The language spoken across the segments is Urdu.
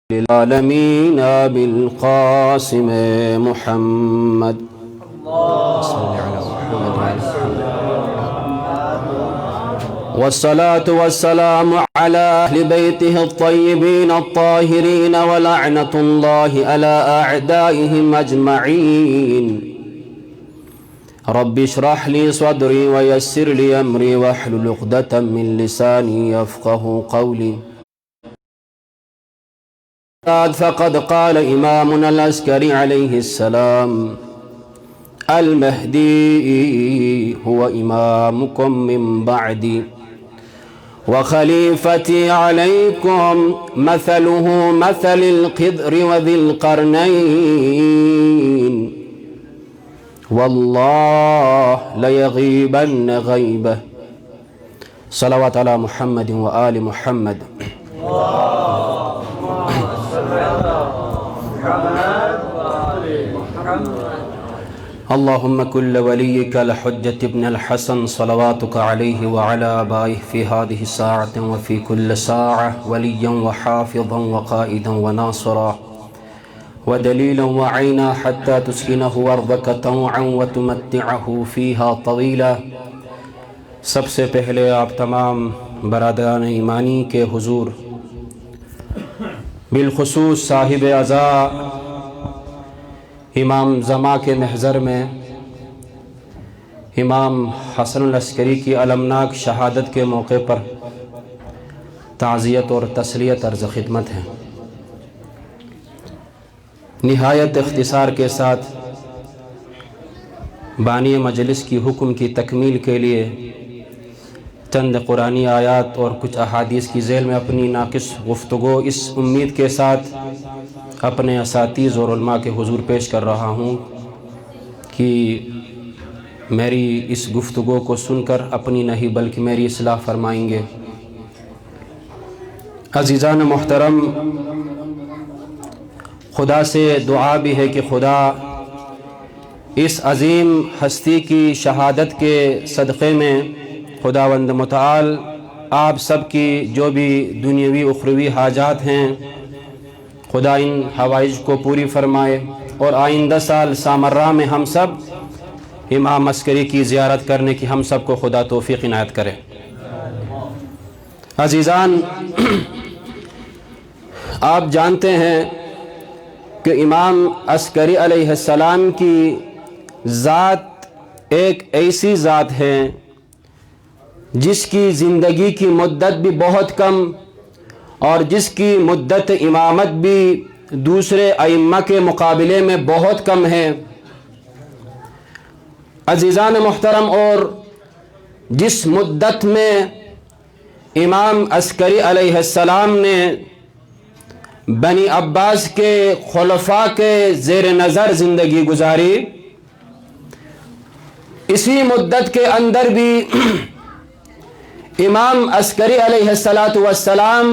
للعالمين بالقاسم محمد والصلاة والسلام على أهل بيته الطيبين الطاهرين ولعنة الله على أعدائهم أجمعين. رب اشرح لي صدري ويسر لي أمري واحلل عقدة من لساني يفقه قولي. فقد قال إمامنا العسكري عليه السلام: المهدي هو إمامكم من بعدي وخليفتي عليكم مثله مثل القدر وذي القرنين والله ليغيبن غيبه. صلوات على محمد وآل محمد. اللهم كل وليك الحجة ابن الحسن صلواتك عليه وعلى آبائه في هذه الساعة وفي كل ساعة وليا وحافظا وقائدا وناصرا ودليلا وعينا حتى تسكنه أرضك طوعا وتمتعه فيها طويلا. سب سے پہلے آپ تمام برادران ایمانی کے حضور، بالخصوص صاحب عزا امام زما کے محضر میں امام حسن العسکری کی المناک شہادت کے موقع پر تعزیت اور تسلیت عرض خدمت ہے. نہایت اختصار کے ساتھ بانی مجلس کی حکم کی تکمیل کے لیے چند قرآنی آیات اور کچھ احادیث کی ذیل میں اپنی ناقص گفتگو اس امید کے ساتھ اپنے اساتذہ اور علماء کے حضور پیش کر رہا ہوں کہ میری اس گفتگو کو سن کر اپنی نہیں بلکہ میری اصلاح فرمائیں گے. عزیزان محترم، خدا سے دعا بھی ہے کہ خدا اس عظیم ہستی کی شہادت کے صدقے میں خداوند متعال آپ سب کی جو بھی دنیاوی اخروی حاجات ہیں خدا ان حوائج کو پوری فرمائے اور آئندہ سال سامرہ میں ہم سب امام عسکری کی زیارت کرنے کی ہم سب کو خدا توفیق عنایت کرے. عزیزان، آپ جانتے ہیں کہ امام عسکری علیہ السلام کی ذات ایک ایسی ذات ہے جس کی زندگی کی مدت بھی بہت کم اور جس کی مدت امامت بھی دوسرے ائمہ کے مقابلے میں بہت کم ہے. عزیزان محترم، اور جس مدت میں امام عسکری علیہ السلام نے بنی عباس کے خلفاء کے زیر نظر زندگی گزاری، اسی مدت کے اندر بھی امام عسکری علیہ السلام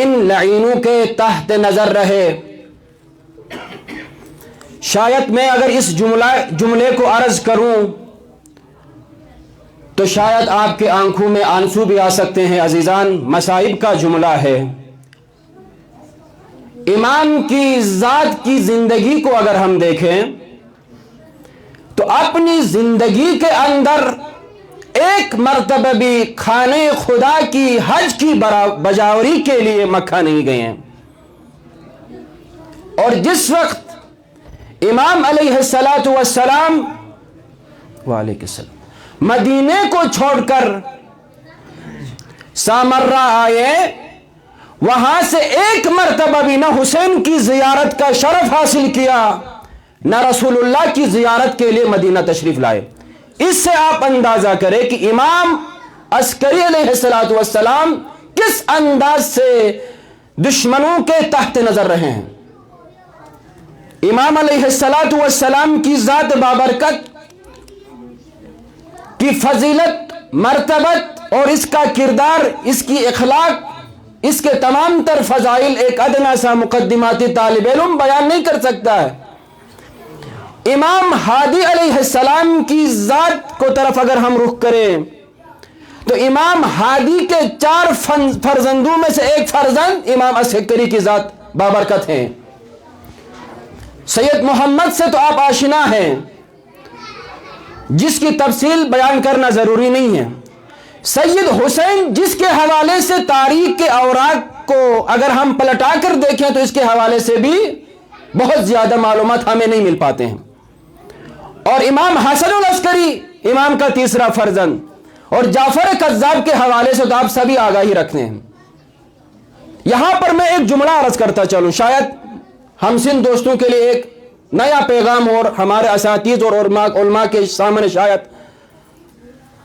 ان لعینوں کے تحت نظر رہے. شاید میں اگر اس جملے کو عرض کروں تو شاید آپ کے آنکھوں میں آنسو بھی آ سکتے ہیں. عزیزان، مصائب کا جملہ ہے. امام کی ذات کی زندگی کو اگر ہم دیکھیں تو اپنی زندگی کے اندر ایک مرتبہ بھی خانے خدا کی حج کی بجاوری کے لیے مکہ نہیں گئے ہیں. اور جس وقت امام علیہ السلام وعلیکم السلام مدینے کو چھوڑ کر سامرہ آئے، وہاں سے ایک مرتبہ بھی نہ حسین کی زیارت کا شرف حاصل کیا نہ رسول اللہ کی زیارت کے لیے مدینہ تشریف لائے. اس سے آپ اندازہ کریں کہ امام عسکری علیہ السلام کس انداز سے دشمنوں کے تحت نظر رہے ہیں. امام علیہ السلام کی ذات بابرکت کی فضیلت، مرتبت اور اس کا کردار، اس کی اخلاق، اس کے تمام تر فضائل ایک ادنا سا مقدماتی طالب علم بیان نہیں کر سکتا ہے. امام ہادی علیہ السلام کی ذات کو طرف اگر ہم رخ کریں تو تو امام ہادی کے 4 فرزندوں میں سے ایک فرزند امام عسکری کی ذات بابرکت ہیں۔ سید محمد سے تو آپ آشنا ہیں، جس کی تفصیل بیان کرنا ضروری نہیں ہے۔ سید حسین جس کے حوالے سے تاریخ کے اوراق کو اگر ہم پلٹا کر دیکھیں تو اس کے حوالے سے بھی بہت زیادہ معلومات ہمیں نہیں مل پاتے ہیں۔ اور امام حسن العسکری امام کا تیسرا فرزند، اور جعفر کذاب کے حوالے سے تو آپ سبھی آگاہی رکھتے ہیں۔ یہاں پر میں ایک جملہ عرض کرتا چلوں، شاید ہم سن دوستوں کے لیے ایک نیا پیغام اور ہمارے اساتذہ اور علماء کے سامنے شاید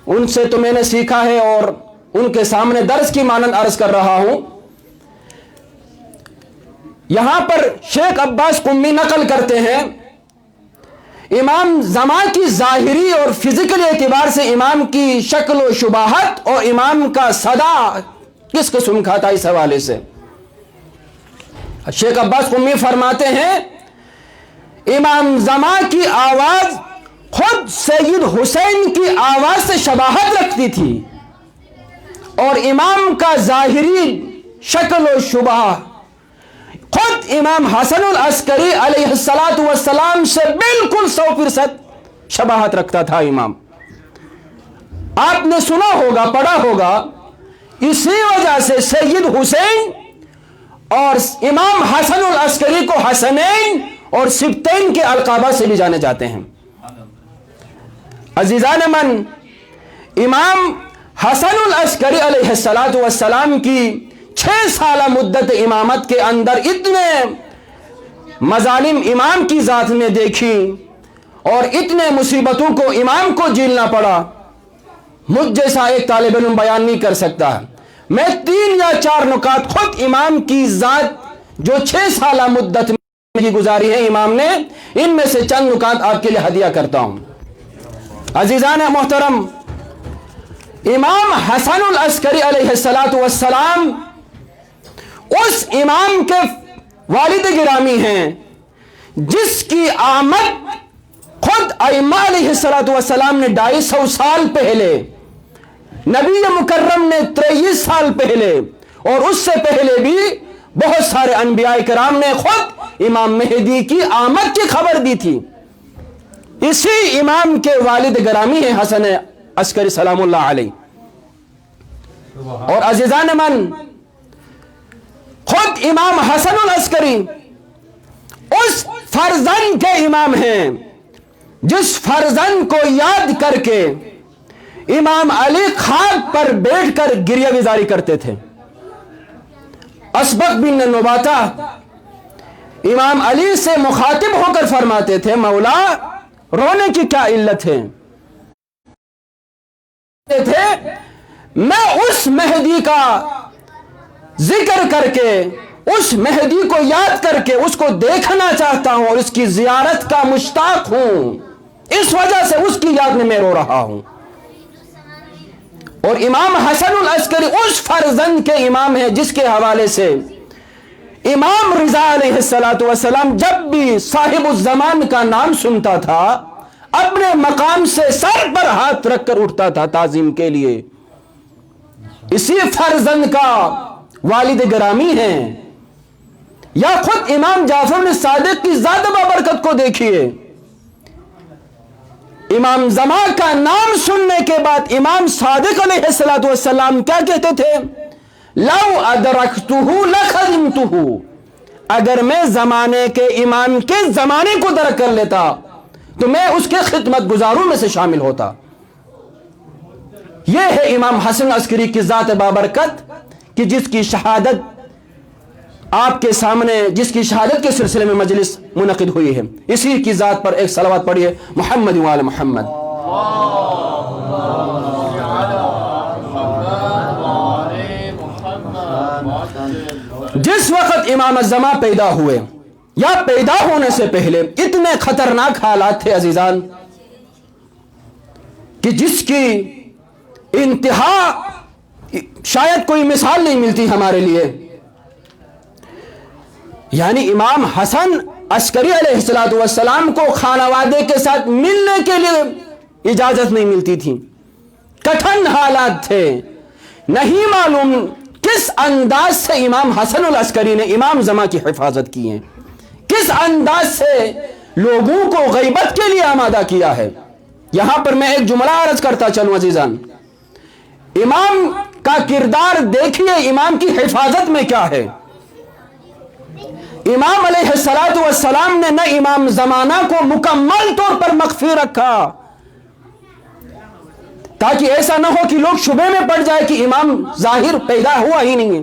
ان سے تو میں نے سیکھا ہے اور ان کے سامنے درس کی مانند عرض کر رہا ہوں۔ یہاں پر شیخ عباس قمی نقل کرتے ہیں، امام زمان کی ظاہری اور فزیکل اعتبار سے امام کی شکل و شباہت اور امام کا صدا کس قسم کا تھا، اس حوالے سے شیخ عباس قمی فرماتے ہیں امام زمان کی آواز خود سید حسین کی آواز سے شباہت رکھتی تھی، اور امام کا ظاہری شکل و شبہ خود امام حسن العسکری علیہ السلام سے بالکل 100% شباہت رکھتا تھا امام۔ آپ نے سنا ہوگا، پڑھا ہوگا، اسی وجہ سے سید حسین اور امام حسن العسکری کو حسنین اور سبتین کے القابات سے بھی جانے جاتے ہیں۔ عزیزان من، امام حسن العسکری علیہ السلام کی 6 سالہ مدت امامت کے اندر اتنے مظالم امام کی ذات نے دیکھی اور اتنے مصیبتوں کو امام کو جھیلنا پڑا، مجھ جیسا ایک طالب علم بیان نہیں کر سکتا۔ میں 3 یا 4 نکات خود امام کی ذات جو 6 سالہ مدت میں گزاری ہے امام نے، ان میں سے چند نکات آپ کے لیے ہدیہ کرتا ہوں۔ عزیزان محترم، امام حسن العسکری علیہ السلام اس امام کے والد گرامی ہیں جس کی آمد خود ائمہ علیہ السلام نے 250 سال پہلے، نبی مکرم نے 23 سال پہلے، اور اس سے پہلے بھی بہت سارے انبیاء کرام نے خود امام مہدی کی آمد کی خبر دی تھی۔ اسی امام کے والد گرامی ہیں حسن عسکری سلام اللہ علیہ۔ اور عزیزان من، خود امام حسن العسکری اس فرزند کے امام ہیں جس فرزند کو یاد کر کے امام علی خاک پر بیٹھ کر گریہ گزاری کرتے تھے۔ اسبق بن نباتہ امام علی سے مخاطب ہو کر فرماتے تھے، مولا رونے کی کیا علت ہے؟ میں اس مہدی کا ذکر کر کے، اس مہدی کو یاد کر کے اس کو دیکھنا چاہتا ہوں اور اس کی زیارت کا مشتاق ہوں، اس وجہ سے اس کی یاد میں میں رو رہا ہوں۔ اور امام حسن العسکری اس فرزند کے امام ہیں جس کے حوالے سے امام رضا علیہ السلام جب بھی صاحب الزمان کا نام سنتا تھا اپنے مقام سے سر پر ہاتھ رکھ کر اٹھتا تھا تعظیم کے لیے۔ اسی فرزند کا والد گرامی ہیں۔ یا خود امام جعفر صادق کی ذات بابرکت کو دیکھیے، امام زمان کا نام سننے کے بعد امام صادق علیہ السلام کیا کہتے تھے؟ لو ادرکتہ لخدمتہ، اگر میں زمانے کے امام کے زمانے کو درک کر لیتا تو میں اس کے خدمت گزاروں میں سے شامل ہوتا۔ یہ ہے امام حسن عسکری کی ذات بابرکت کہ جس کی شہادت آپ کے سامنے، جس کی شہادت کے سلسلے میں مجلس منعقد ہوئی ہے۔ اسی کی ذات پر ایک صلوات پڑھیے، محمد وآل محمد۔ جس وقت امام الزمان پیدا ہوئے یا پیدا ہونے سے پہلے اتنے خطرناک حالات تھے عزیزان کہ جس کی انتہا شاید کوئی مثال نہیں ملتی ہمارے لیے۔ یعنی امام حسن عسکری علیہ السلام کو خانوادے کے ساتھ ملنے کے لیے اجازت نہیں ملتی تھی، کٹھن حالات تھے، نہیں معلوم کس انداز سے امام حسن العسکری نے امام زمان کی حفاظت کی ہے، کس انداز سے لوگوں کو غیبت کے لیے آمادہ کیا ہے۔ یہاں پر میں ایک جملہ عرض کرتا چلوں عزیزان، امام کا کردار دیکھیے، امام کی حفاظت میں کیا ہے۔ امام علیہ السلام نے نہ امام زمانہ کو مکمل طور پر مخفی رکھا تاکہ ایسا نہ ہو کہ لوگ شبے میں پڑ جائے کہ امام ظاہر پیدا ہوا ہی نہیں ہے،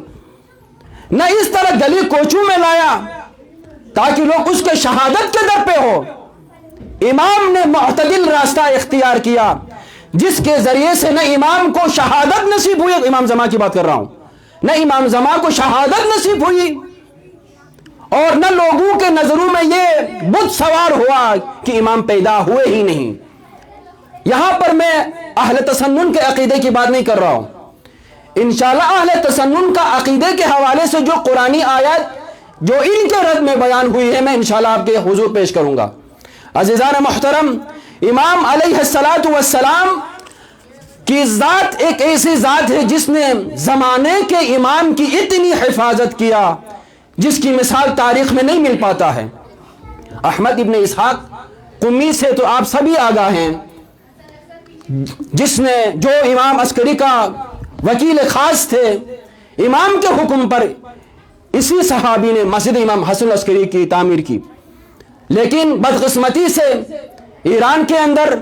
نہ اس طرح گلی کوچوں میں لایا تاکہ لوگ اس کے شہادت کے در پہ ہو۔ امام نے معتدل راستہ اختیار کیا جس کے ذریعے سے نہ امام کو شہادت نصیب ہوئی، امام زمان کی بات کر رہا ہوں، نہ امام زمان کو شہادت نصیب ہوئی اور نہ لوگوں کے نظروں میں یہ بت سوار ہوا کہ امام پیدا ہوئے ہی نہیں۔ یہاں پر میں اہل تسنن کے عقیدے کی بات نہیں کر رہا ہوں، انشاءاللہ اہل تسنن کا عقیدے کے حوالے سے جو قرآنی آیات جو ان کے رد میں بیان ہوئی ہے میں انشاءاللہ آپ کے حضور پیش کروں گا۔ عزیزان محترم، امام علیہ السلام کی ذات ایک ایسی ذات ہے جس نے زمانے کے امام کی اتنی حفاظت کیا جس کی مثال تاریخ میں نہیں مل پاتا ہے۔ احمد ابن اسحاق قمی سے تو آپ سبھی آگاہ ہیں، جس نے جو امام عسکری کا وکیل خاص تھے، امام کے حکم پر اسی صحابی نے مسجد امام حسن عسکری کی تعمیر کی، لیکن بدقسمتی سے ایران کے اندر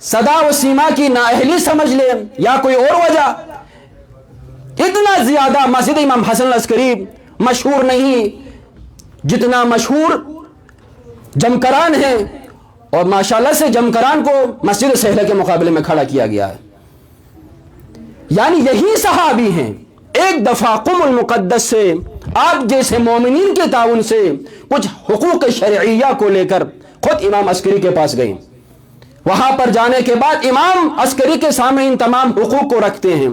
صدا و سیما کی نااہلی سمجھ لیں یا کوئی اور وجہ، اتنا زیادہ مسجد امام حسن عسکری مشہور نہیں جتنا مشہور جمکران ہے، اور ماشاءاللہ سے جمکران کو مسجد سہلہ کے مقابلے میں کھڑا کیا گیا ہے۔ یعنی یہی صحابی ہیں، ایک دفعہ قم المقدس سے آپ جیسے مومنین کے تعاون سے کچھ حقوق شرعیہ کو لے کر خود امام عسکری کے پاس گئے، وہاں پر جانے کے بعد امام عسکری کے سامنے ان تمام حقوق کو رکھتے ہیں۔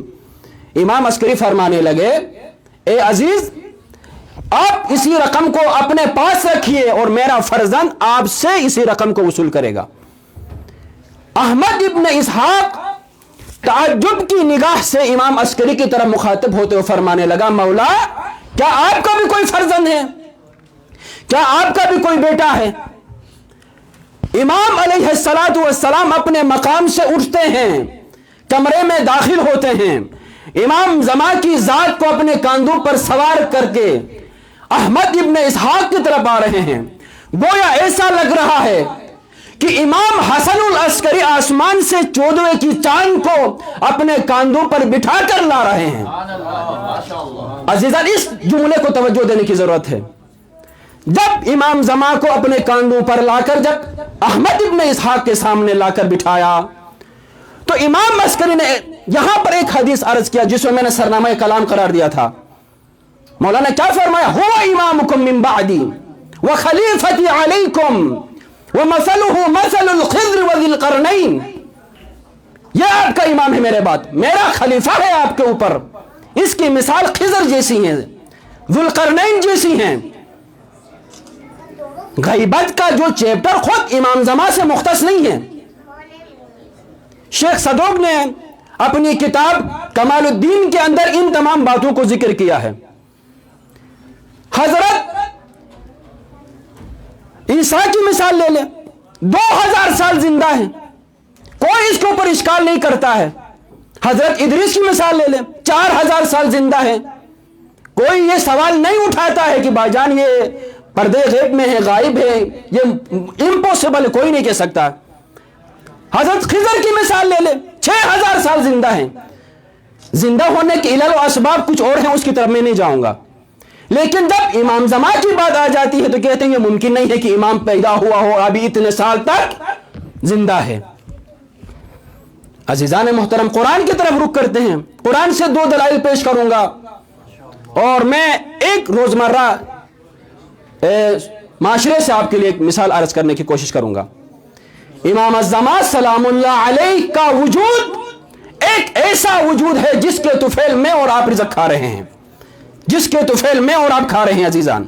امام عسکری فرمانے لگے، اے عزیز، آپ اسی رقم کو اپنے پاس رکھیے اور میرا فرزند آپ سے اسی رقم کو وصول کرے گا۔ احمد ابن اسحاق تعجب کی نگاہ سے امام عسکری کی طرف مخاطب ہوتے ہوئے فرمانے لگا، مولا، کیا آپ کا بھی کوئی فرزند ہے؟ کیا آپ کا بھی کوئی بیٹا ہے؟ امام علیہ السلام اپنے مقام سے اٹھتے ہیں، کمرے میں داخل ہوتے ہیں، امام زمان کی ذات کو اپنے کاندھوں پر سوار کر کے احمد ابن اسحاق کی طرف آ رہے ہیں، گویا ایسا لگ رہا ہے کہ امام حسن العسکری آسمان سے 14ویں کی چاند کو اپنے کاندھوں پر بٹھا کر لا رہے ہیں۔ عزیزان، اس جملے کو توجہ دینے کی ضرورت ہے۔ جب امام زمان کو اپنے کاندھوں پر لا کر جب احمد ابن اسحاق کے سامنے لا کر بٹھایا تو امام عسکری نے یہاں پر ایک حدیث عرض کیا جس میں نے سرنامہ کلام قرار دیا تھا۔ مولانا کیا فرمایا؟ هو امامکم من بعدی وخلیفتی علیکم ومثلہ مثل الخضر وذی القرنین، یہ آپ کا امام ہے میرے بعد، میرا خلیفہ ہے آپ کے اوپر، اس کی مثال خضر جیسی ہیں، ذو القرنین جیسی ہیں۔ غیبت کا جو چیپٹر خود امام زمان سے مختص نہیں ہے، شیخ صدوق نے اپنی کتاب کمال الدین کے اندر ان تمام باتوں کو ذکر کیا ہے۔ حضرت عیسیٰ کی مثال لے لیں، 2000 سال زندہ ہیں، کوئی اس کے اوپر اشکال نہیں کرتا ہے۔ حضرت ادریس کی مثال لے لیں، 4000 سال زندہ ہیں، کوئی یہ سوال نہیں اٹھاتا ہے کہ بھائی جان یہ پردے غیب میں ہے، غائب ہے، یہ امپوسیبل، کوئی نہیں کہہ سکتا۔ حضرت خضر کی مثال لے لیں، 6000 سال زندہ ہیں، زندہ ہونے کے علل و اسباب کچھ اور ہیں، اس کی طرف میں نہیں جاؤں گا، لیکن جب امام زمان کی بات آ جاتی ہے تو کہتے ہیں یہ ممکن نہیں ہے کہ امام پیدا ہوا ہو ابھی اتنے سال تک زندہ ہے۔ عزیزان محترم، قرآن کی طرف رخ کرتے ہیں، قرآن سے 2 دلائل پیش کروں گا اور میں ایک روزمرہ معاشرے سے آپ کے لیے ایک مثال عرض کرنے کی کوشش کروں گا۔ امام الزمان سلام اللہ علیہ کا وجود ایک ایسا وجود ہے جس کے طفیل میں اور آپ رزق کھا رہے ہیں، جس کے طفیل میں اور آپ کھا رہے ہیں۔ عزیزان،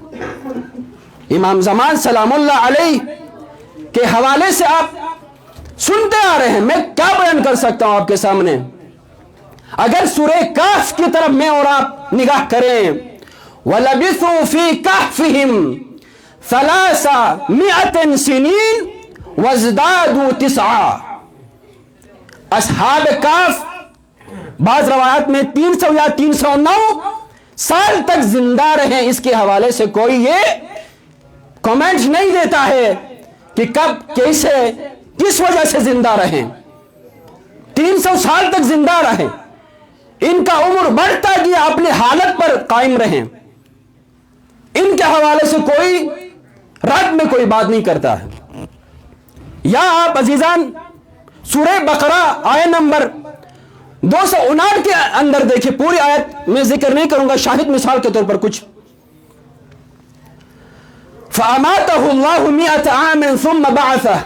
امام زمان سلام اللہ علیہ کے حوالے سے آپ سنتے آ رہے ہیں، میں کیا بیان کر سکتا ہوں آپ کے سامنے۔ اگر سورہ کہف کی طرف میں اور آپ نگاہ کریں، وَلَبِثُوا فِي كَهْفِهِمْ 300 سنین وَازْدَادُوا 9، اصحاب کہف بعض روایات میں 300 یا 309 سال تک زندہ رہے۔ اس کے حوالے سے کوئی یہ کامنٹ نہیں دیتا ہے کہ کب، کیسے، کس وجہ سے زندہ رہیں۔ 300 سال تک زندہ رہیں، ان کا عمر بڑھتا گیا، اپنے حالت پر قائم رہیں۔ ان کے حوالے سے کوئی رد میں کوئی بات نہیں کرتا ہے۔ یا آپ عزیزان سورہ بقرہ آیت نمبر 259 کے اندر دیکھیں، پوری آیت میں ذکر نہیں کروں گا، شاہد مثال کے طور پر کچھ۔ فَأَمَاتَهُ اللَّهُ 100 عَامٍ ثُمَّ بَعَثَهُ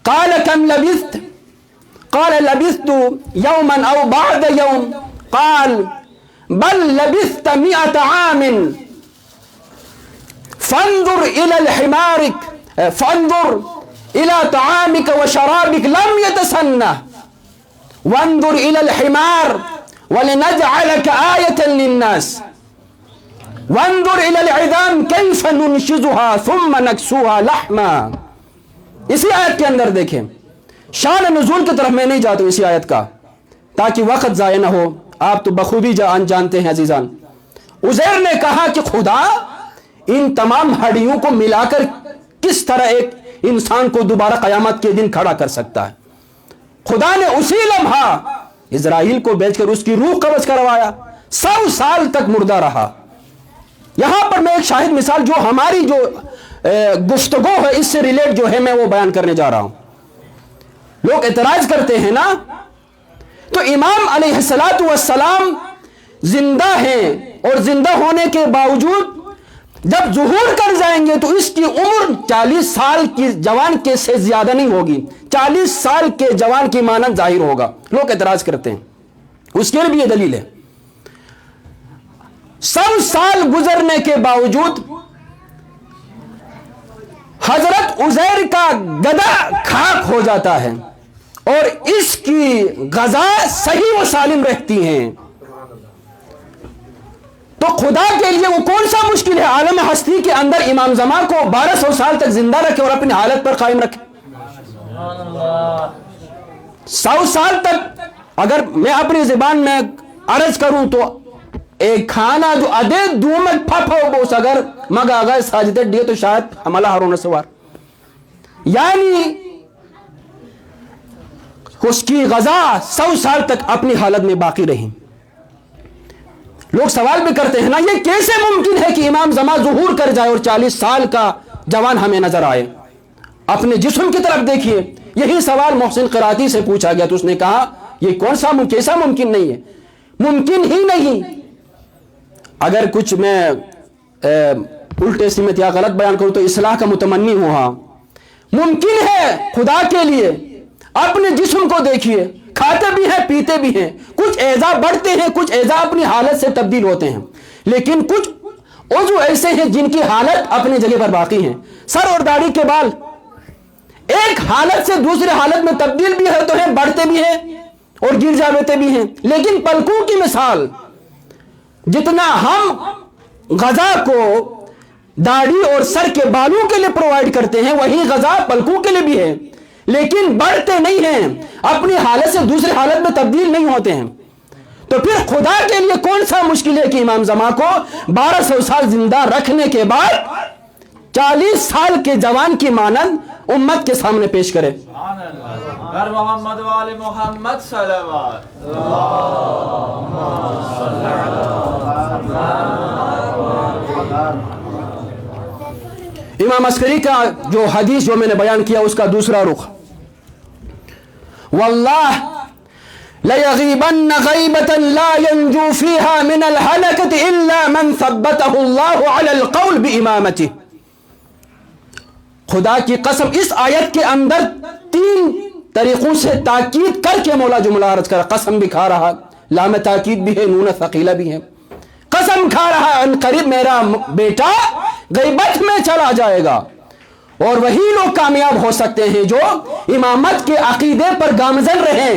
قَالَ كَمْ لَبِثْتَ قَالَ لَبِثْتُ يَوْمًا أَوْ بَعْدَ يَوْمٍ قَالَ بَلْ لَبِثْتَ 100 عَامٍ فَانظُرْ إِلَى الْحِمَارِ فَانظُرْ إِلَى طَعَامِكَ وَشَرَابِكَ لَمْ يَتَسَنَّهْ وَانظُرْ إِلَى الْحِمَارِ وَلِنَجْعَلَكَ آيَةً لِلنَّاسِ وَانظُرْ إِلَى الْعِظَامِ كَيْفَ نُنشِزُهَا ثُمَّ نَكْسُوهَا لَحْمًا۔ اسی آیت کے اندر دیکھیں، شان نزول کی طرف میں نہیں جاتا ہوں اسی آیت کا تاکہ وقت ضائع نہ ہو، آپ تو بخوبی جانتے ہیں عزیزان۔ عزیر نے کہا کہ خدا ان تمام ہڈیوں کو ملا کر کس طرح ایک انسان کو دوبارہ قیامت کے دن کھڑا کر سکتا ہے؟ خدا نے اسی لمحہ اسرائیل کو بھیج کر اس کی روح قبض کروایا، 100 سال تک مردہ رہا۔ یہاں پر میں ایک شاہد مثال جو ہماری جو گفتگو ہے اس سے ریلیٹ جو ہے میں وہ بیان کرنے جا رہا ہوں۔ لوگ اعتراض کرتے ہیں نا، تو امام علیہ السلام زندہ ہیں اور زندہ ہونے کے باوجود جب ظہور کر جائیں گے تو اس کی عمر 40 سال کی جوان کے سے زیادہ نہیں ہوگی، 40 سال کے جوان کی مانند ظاہر ہوگا۔ لوگ اعتراض کرتے ہیں، اس کے لیے بھی یہ دلیل ہے۔ 100 سال گزرنے کے باوجود حضرت عزیر کا گدا خاک ہو جاتا ہے اور اس کی غذا صحیح و سالم رہتی ہیں، تو خدا کے لیے وہ کون سا مشکل ہے عالم ہستی کے اندر امام زمان کو 1200 سال تک زندہ رکھے اور اپنی حالت پر قائم رکھے؟ 100 سال تک اگر میں اپنی زبان میں عرض کروں تو ایک کھانا جو ادے دومت پھپ ہو بوس اگر مگا اگر ساجدے دیے تو شاید حملہ ہارون سوار، یعنی اس کی غذا 100 سال تک اپنی حالت میں باقی رہی۔ لوگ سوال بھی کرتے ہیں نا، یہ کیسے ممکن ہے کہ امام زمان ظہور کر جائے اور 40 سال کا جوان ہمیں نظر آئے؟ اپنے جسم کی طرف دیکھیے، یہی سوال محسن قراتی سے پوچھا گیا تو اس نے کہا یہ کون سا کیسا ممکن نہیں ہے، ممکن ہی نہیں۔ اگر کچھ میں الٹے سمت یا غلط بیان کروں تو اصلاح کا متمنی ہوں، ہاں ممکن ہے خدا کے لیے۔ اپنے جسم کو دیکھیے، کھاتے بھی ہیں پیتے بھی ہیں، کچھ اعضاء بڑھتے ہیں، کچھ اعضاء اپنی حالت سے تبدیل ہوتے ہیں، لیکن کچھ عضو ایسے ہیں جن کی حالت اپنی جگہ پر باقی ہیں۔ سر اور داڑھی کے بال ایک حالت سے دوسرے حالت میں تبدیل بھی ہوتے ہیں، بڑھتے بھی ہیں اور گر جاتے بھی ہیں، لیکن پلکوں کی مثال جتنا ہم غذا کو داڑھی اور سر کے بالوں کے لیے پرووائڈ کرتے ہیں وہی غذا پلکوں کے لیے بھی ہے، لیکن بڑھتے نہیں ہیں، اپنی حالت سے دوسری حالت میں تبدیل نہیں ہوتے ہیں۔ تو پھر خدا کے لیے کون سا مشکل ہے کہ امام زمان کو 1200 سال زندہ رکھنے کے بعد 40 سال کے جوان کی مانند امت کے سامنے پیش کرے؟ محمد وآل محمد صلوات امام عسکری کا جو حدیث جو میں نے بیان کیا اس کا دوسرا رخ، واللہ لَيَغِيبَنَّ غَيْبَةً لَا يَنْجُو فِيهَا مِنَ الْحَلَكَةِ إِلَّا مَنْ ثَبَّتَهُ اللَّهُ عَلَى الْقَوْلِ بِإِمَامَتِهِ۔ خدا کی قسم اس آیت کے اندر 3 طریقوں سے تاکید کر کے مولا جملہ عرض کر، قسم بھی کھا رہا، لام تاکید بھی ہے، نون ثقیلہ بھی ہے، قسم کھا رہا ان قریب میرا بیٹا غیبت میں چلا جائے گا، اور وہی لوگ کامیاب ہو سکتے ہیں جو امامت کے عقیدے پر گامزن رہیں،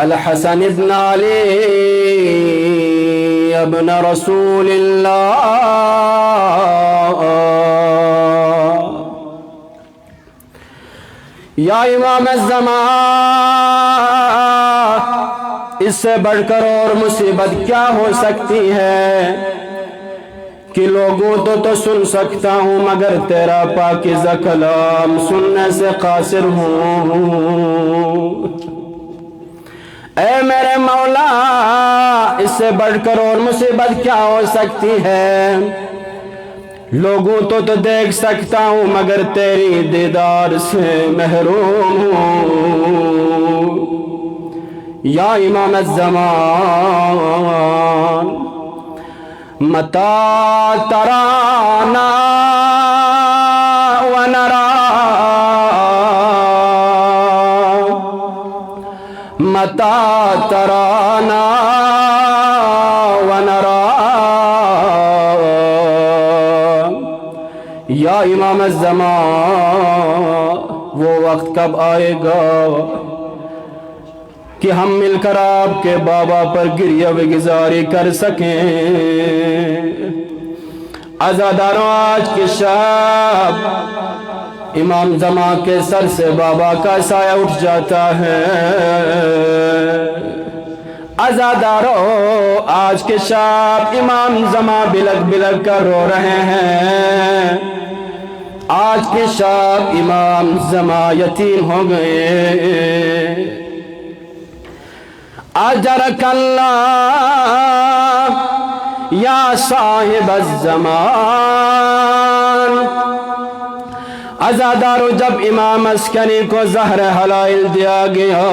الحسن ابن علی ابن رسول اللہ، یا امام الزمان، اس سے بڑھ کر اور مصیبت کیا ہو سکتی ہے کہ لوگوں تو سن سکتا ہوں مگر تیرا پاکیزہ کلام سننے سے قاصر ہوں۔ اے میرے مولا، اس سے بڑھ کر اور مصیبت کیا ہو سکتی ہے؟ لوگوں تو دیکھ سکتا ہوں مگر تیری دیدار سے محروم ہوں۔ یا امام الزمان، متى ترانا ونرى، متى ترانا ونرى، یا امام الزمان، وہ وقت کب آئے گا کہ ہم مل کر آپ کے بابا پر گریہ گزاری کر سکیں؟ عزاداروں، آج کی شب امام زمان کے سر سے بابا کا سایہ اٹھ جاتا ہے۔ عزاداروں، آج کے شب امام زمان بلک بلک کر رو رہے ہیں۔ آج کے شب امام زمان یتیم ہو گئے۔ اجرک اللہ یا صاحب الزمان۔ عزادارو، جب امام عسکری کو زہر حلائل دیا گیا،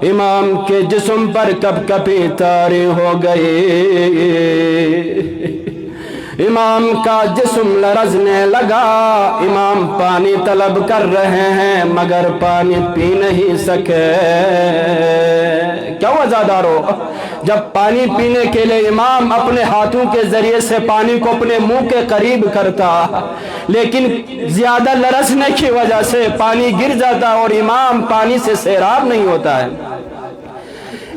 امام کے جسم پر کپ کپی طاری ہو گئی، امام کا جسم لرزنے لگا۔ امام پانی طلب کر رہے ہیں مگر پانی پی نہیں سکے۔ کیا عزادارو، جب پانی پینے کے لیے امام اپنے ہاتھوں کے ذریعے سے پانی کو اپنے منہ کے قریب کرتا، لیکن زیادہ لرزنے کی وجہ سے پانی گر جاتا اور امام پانی سے سیراب نہیں ہوتا ہے۔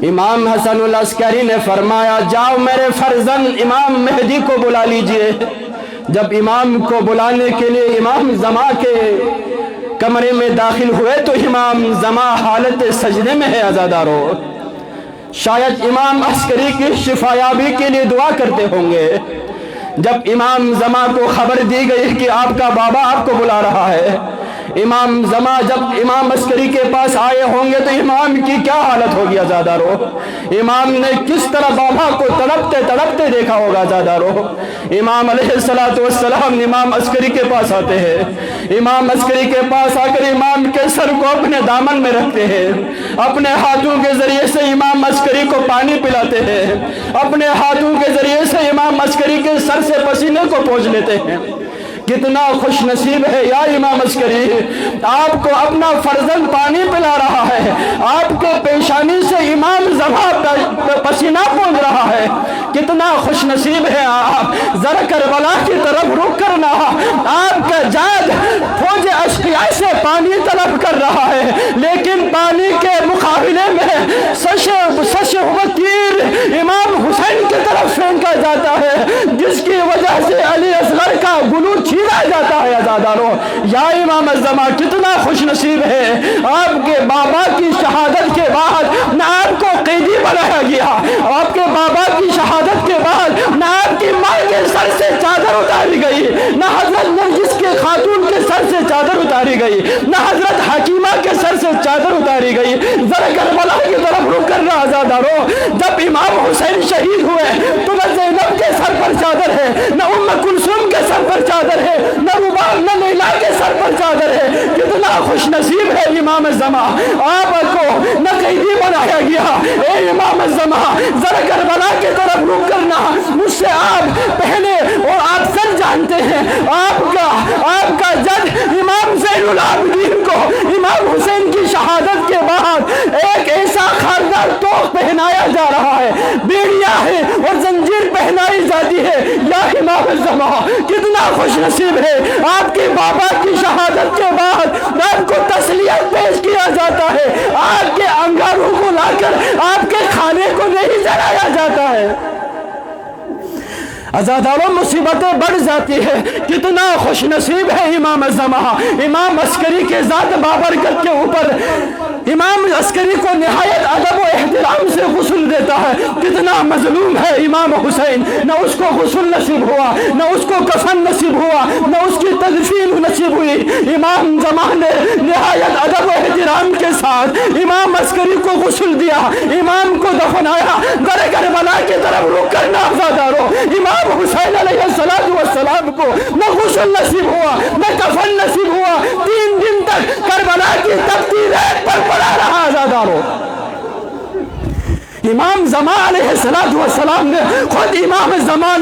امام حسن العسکری نے فرمایا، جاؤ میرے فرزند امام مہدی کو بلا لیجئے۔ جب امام کو بلانے کے لیے امام زمان کے کمرے میں داخل ہوئے تو امام زمان حالت سجدے میں ہے۔ عزادارو، شاید امام عسکری کی شفایابی کے لیے دعا کرتے ہوں گے۔ جب امام زمان کو خبر دی گئی کہ آپ کا بابا آپ کو بلا رہا ہے، امام زمان جب امام عسکری کے پاس آئے ہوں گے تو امام کی کیا حالت ہوگی؟ عزادارو، امام نے کس طرح بابا کو تڑپتے تڑپتے دیکھا ہوگا؟ عزادارو، امام علیہ السلام امام عسکری کے پاس آتے ہیں۔ امام عسکری کے پاس آ کر امام کے سر کو اپنے دامن میں رکھتے ہیں، اپنے ہاتھوں کے ذریعے سے امام عسکری کو پانی پلاتے ہیں، اپنے ہاتھوں کے ذریعے سے امام عسکری کے سر سے پسینے کو پوچھ لیتے ہیں۔ کتنا خوش نصیب ہے یا امام عسکری، آپ کو اپنا فرزند پانی پلا رہا ہے، آپ کے پیشانی سے امام زمان پسینہ پونچھ رہا ہے۔ کتنا خوش نصیب ہے آپ۔ ذرا کربلا کی طرف رخ کرنا، آپ کا جاد فوج اشقیاء سے پانی طلب کر رہا ہے، لیکن پانی کے مقابلے میں سش ہوا تیر امام حسین کی طرف پھینکا جاتا ہے، جس کی وجہ سے علی اصغر کا گلو چھینا جاتا ہے۔ عزادارو، یا امام الزمان، کتنا خوش نصیب ہے، آپ کے بابا کی شہادت کے بعد نہ آپ کو قیدی بنایا گیا، آپ کے بابا کی شہادت کے بعد نہ آپ کی ماں کے سر سے چادر اتاری گئی، نہ حضرت نرگس کے خاتون کے سر سے چادر اتاری گئی، نہ حضرت حکیمہ کے سر سے چادر اتاری گئی۔ ذرا کربلا کی طرف رخ کرنا۔ عزادارو، جب امام حسین شہید ہوئے تو نہ زینب کے سر پر چادر ہے، نہ ام کلثوم کے سر پر چادر ہے، نہ رباب نہ لیلا کے سر پر چادر ہے۔ کتنا خوش نصیب ہے امام الزمان، آپ کو نہ قیدی بنایا گیا۔ اے امام الزمان، ذرا کربلا کی طرف رخ کرنا۔ مجھ سے آپ پہلے اور آپ سب جانتے ہیں، آپ کا جد امام زین العابدین کو امام حسین کی شہادت کے بعد ایک ایسا خاردار توق پہنایا جا رہا ہے، بیڑیاں ہے اور زنجیر پہنائی جاتی ہے۔ یا امام الزمان، کتنا خوش نصیب ہے، آپ کے بابا کی شہادت کے بعد آپ کو تسلیت پیش کیا جاتا ہے۔ ہے، آپ کے انگاروں کو لا کر آپ کے کھانے کو نہیں جلایا جاتا ہے۔ عزاداروں مصیبتیں بڑھ جاتی ہے۔ کتنا خوش نصیب ہے امام زمان، امام عسکری کے ذات بابرکت کے اوپر امام عسکری کو نہایت ادب و احترام سے غسل دیتا ہے۔ کتنا مظلوم ہے امام حسین، نہ اس کو غسل نصیب ہوا، نہ اس کو کفن نصیب ہوا، نہ اس کی تدفین نصیب ہوئی۔ امام زمان نے نہایت ادب و احترام کے ساتھ امام عسکری کو غسل دیا، امام کو دفنایا۔ در کربلا کی طرف رخ کرنا عزاداروں، امام حسین علیہ السلام کو نہ غسل نصیب ہوا، نہ کفن نصیب ہوا۔ 3 دن تک کربلا کی تپتی ریت پر پڑا رہا عزاداروں۔ امام زمان علیہ السلام نے خود امام زمان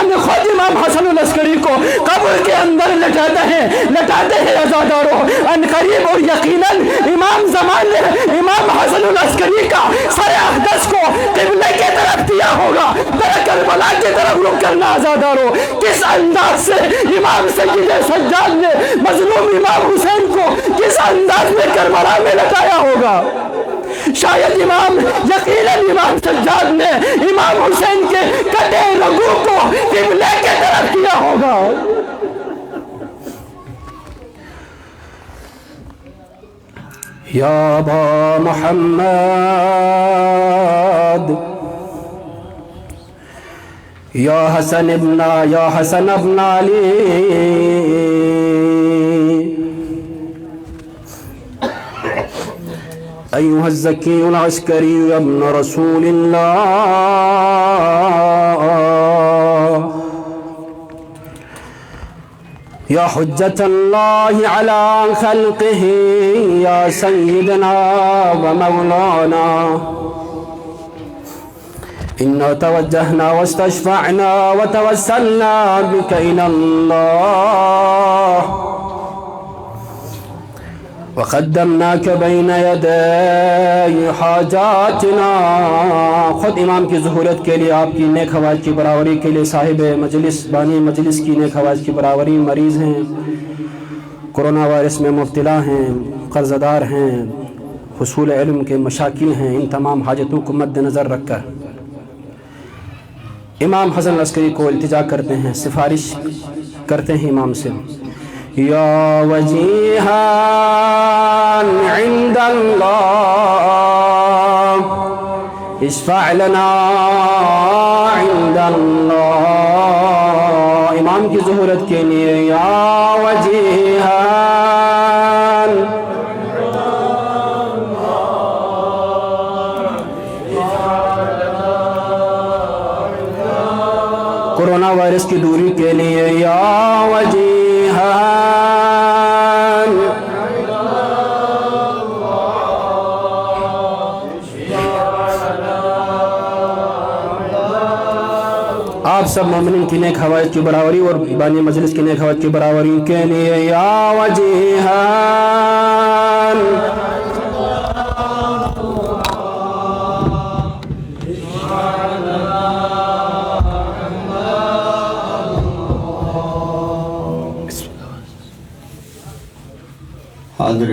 نے خود امام حسن العسکری کو قبر کے اندر لٹاتے ہیں عزاداروں۔ ان قریب اور یقیناً امام زمان نے امام حسن العسکری کا سر اقدس کو قبلے کی طرف دیا ہوگا۔ در کربلا کی طرف رخ کرنا عزاداروں، کس انداز سے امام سید سجاد نے مظلوم امام حسین کو کس انداز میں کربلا میں لٹایا ہوگا۔ شاید یقیناً امام سجاد نے امام حسین کے کٹے رگوں کو قبلے کی طرف کیا ہوگا۔ یا ابا محمد، یا حسن ابن علی، ایھا الزکی العسکری ابن رسول اللہ، یا حجت اللہ علی خلقہ، یا سیدنا و مولانا، انا توجہنا واستشفعنا وتوسلنا بک الی اللہ، وقدمناک بین یدی حاجاتنا۔ خود امام کی ظہورت کے لیے، آپ کی نیک آواز کی برابری کے لیے، صاحب مجلس بانی مجلس کی نیک آواز کی برابری، مریض ہیں، کرونا وائرس میں مبتلا ہیں، قرض دار ہیں، حصول علم کے مشاکل ہیں، ان تمام حاجتوں کو مد نظر رکھ کر امام حسن العسکری کو التجا کرتے ہیں، سفارش کرتے ہیں امام سے، یا وجیہا عند اللہ اشفع لنا عند اللہ۔ امام کی ظہورت کے لیے، یا وجیہا، کورونا وائرس کی دوری کے لیے، یا وجیہا، آپ سب مومنین کی نیک حوائج کی برابری اور بانی مجلس کی نیک حوائج کی برابری کے لیے، یا وجیہا، حاضر